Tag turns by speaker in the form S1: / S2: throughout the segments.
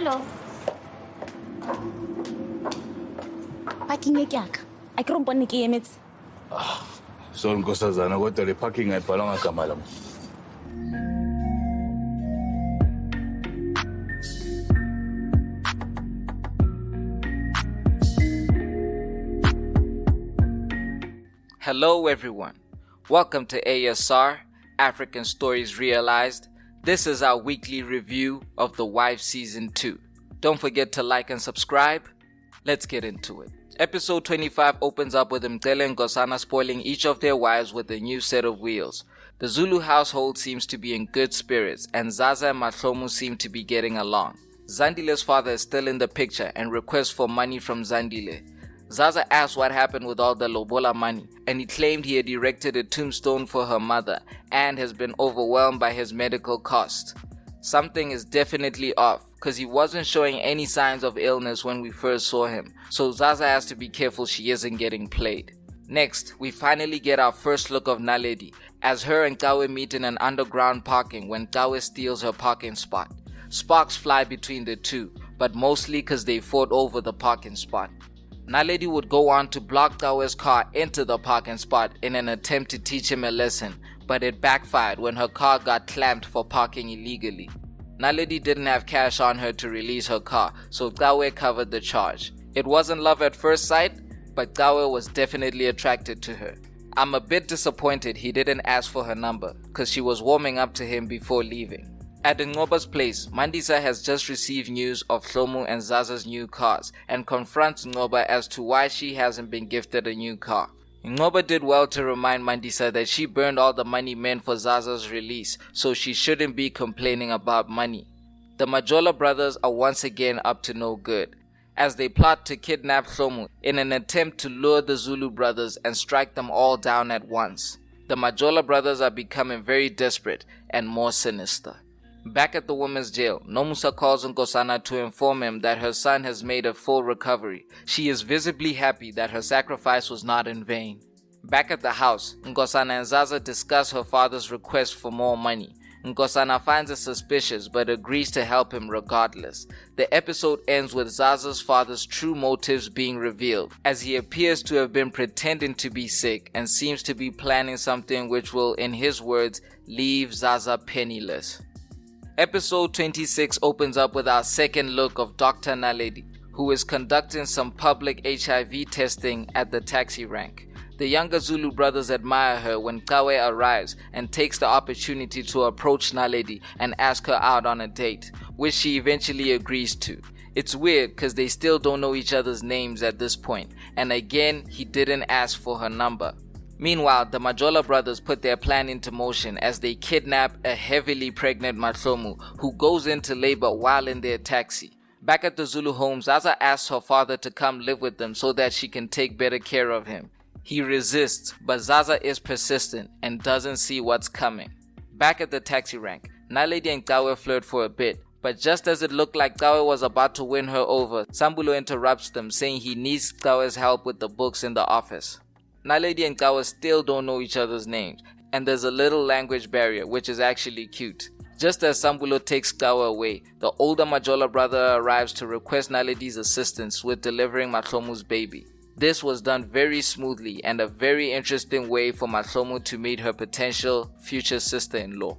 S1: Hello. Parking ekyaka. Akromponi ke emetse.
S2: So nkosazana kodwa le parking ayibhalwa ngagama lami.
S3: Hello everyone. Welcome to ASR, African Stories Realized. This is our weekly review of The Wife Season 2. Don't forget to like and subscribe. Let's get into it. Episode 25 opens up with Mcele and Nkosana spoiling each of their wives with a new set of wheels. The Zulu household seems to be in good spirits and Zaza and Mahlomu seem to be getting along. Zandile's father is still in the picture and requests for money from Zandile. Zaza asked what happened with all the lobola money, and he claimed he had erected a tombstone for her mother and has been overwhelmed by his medical costs. Something is definitely off, cause he wasn't showing any signs of illness when we first saw him, so Zaza has to be careful she isn't getting played. Next, we finally get our first look of Naledi, as her and Qhawe meet in an underground parking when Qhawe steals her parking spot. Sparks fly between the two, but mostly cause they fought over the parking spot. Naledi would go on to block Qhawe's car into the parking spot in an attempt to teach him a lesson, but it backfired when her car got clamped for parking illegally. Naledi didn't have cash on her to release her car, so Qhawe covered the charge. It wasn't love at first sight, but Qhawe was definitely attracted to her. I'm a bit disappointed he didn't ask for her number, cause she was warming up to him before leaving. At Ngoba's place, Mandisa has just received news of Hlomu and Zaza's new cars and confronts Ngoba as to why she hasn't been gifted a new car. Ngoba did well to remind Mandisa that she burned all the money meant for Zaza's release, so she shouldn't be complaining about money. The Majola brothers are once again up to no good, as they plot to kidnap Hlomu in an attempt to lure the Zulu brothers and strike them all down at once. The Majola brothers are becoming very desperate and more sinister. Back at the women's jail, Nomusa calls Nkosana to inform him that her son has made a full recovery. She is visibly happy that her sacrifice was not in vain. Back at the house, Nkosana and Zaza discuss her father's request for more money. Nkosana finds it suspicious but agrees to help him regardless. The episode ends with Zaza's father's true motives being revealed, as he appears to have been pretending to be sick and seems to be planning something which will, in his words, leave Zaza penniless. Episode 26 opens up with our second look of Dr. Naledi, who is conducting some public HIV testing at the taxi rank. The younger Zulu brothers admire her when Qhawe arrives and takes the opportunity to approach Naledi and ask her out on a date, which she eventually agrees to. It's weird cause they still don't know each other's names at this point, and again he didn't ask for her number. Meanwhile, the Majola brothers put their plan into motion as they kidnap a heavily pregnant Mahlomu who goes into labor while in their taxi. Back at the Zulu home, Zaza asks her father to come live with them so that she can take better care of him. He resists, but Zaza is persistent and doesn't see what's coming. Back at the taxi rank, Naledi and Qhawe flirt for a bit, but just as it looked like Qhawe was about to win her over, Sambulo interrupts them saying he needs Qhawe's help with the books in the office. Naledi and Qhawe still don't know each other's names, and there's a little language barrier, which is actually cute. Just as Sambulo takes Qhawe away, the older Majola brother arrives to request Naledi's assistance with delivering Mahlomu's baby. This was done very smoothly and a very interesting way for Mahlomu to meet her potential future sister-in-law.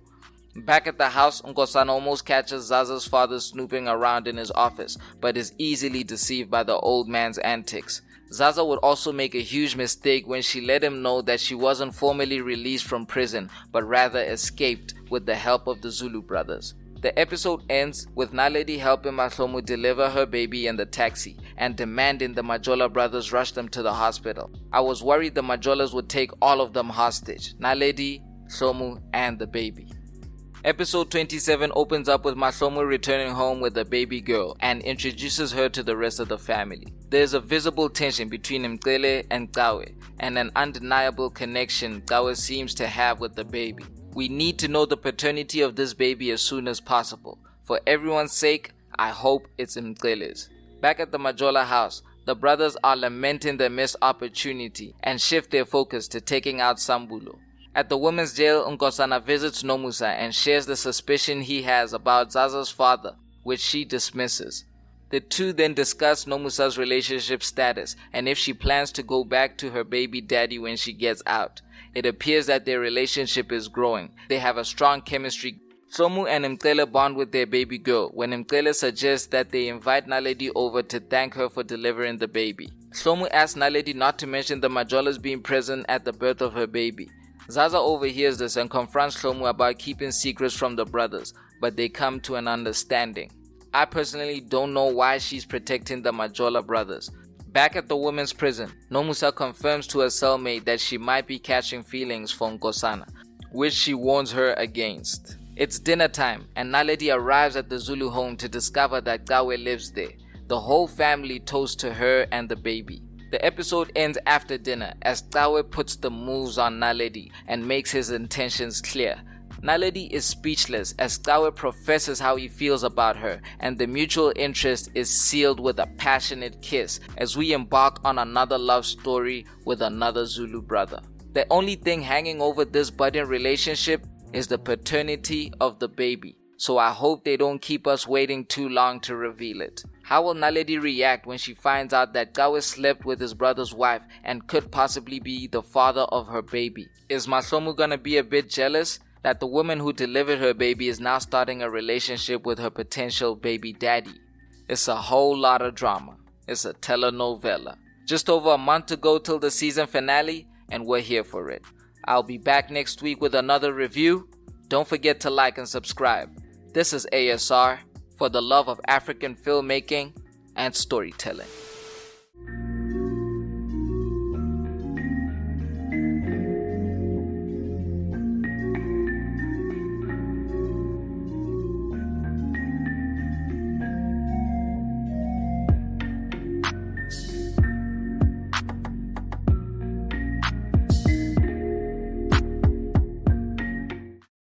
S3: Back at the house, Nkosana almost catches Zaza's father snooping around in his office, but is easily deceived by the old man's antics. Zaza would also make a huge mistake when she let him know that she wasn't formally released from prison, but rather escaped with the help of the Zulu brothers. The episode ends with Naledi helping Mahlomu deliver her baby in the taxi and demanding the Majola brothers rush them to the hospital. I was worried the Majolas would take all of them hostage, Naledi, Hlomu, and the baby. Episode 27 opens up with Mahlomu returning home with a baby girl and introduces her to the rest of the family. There is a visible tension between Mcele and Qhawe, and an undeniable connection Qhawe seems to have with the baby. We need to know the paternity of this baby as soon as possible. For everyone's sake, I hope it's Mcele's. Back at the Majola house, the brothers are lamenting their missed opportunity and shift their focus to taking out Sambulo. At the women's jail, Nkosana visits Nomusa and shares the suspicion he has about Zaza's father, which she dismisses. The two then discuss Nomusa's relationship status and if she plans to go back to her baby daddy when she gets out. It appears that their relationship is growing. They have a strong chemistry. Somu and Mcele bond with their baby girl when Mcele suggests that they invite Naledi over to thank her for delivering the baby. Somu asks Naledi not to mention the Majolas being present at the birth of her baby. Zaza overhears this and confronts Somu about keeping secrets from the brothers, but they come to an understanding. I personally don't know why she's protecting the Majola brothers. Back at the women's prison, Nomusa confirms to her cellmate that she might be catching feelings for Nkosana, which she warns her against. It's dinner time and Naledi arrives at the Zulu home to discover that Qhawe lives there. The whole family toasts to her and the baby. The episode ends after dinner as Qhawe puts the moves on Naledi and makes his intentions clear. Naledi is speechless as Qhawe professes how he feels about her, and the mutual interest is sealed with a passionate kiss as we embark on another love story with another Zulu brother. The only thing hanging over this budding relationship is the paternity of the baby, so I hope they don't keep us waiting too long to reveal it. How will Naledi react when she finds out that Qhawe slept with his brother's wife and could possibly be the father of her baby? Is Masomu gonna be a bit jealous that the woman who delivered her baby is now starting a relationship with her potential baby daddy? It's a whole lot of drama. It's a telenovela. Just over a month to go till the season finale, and we're here for it. I'll be back next week with another review. Don't forget to like and subscribe. This is ASR, for the love of African filmmaking and storytelling.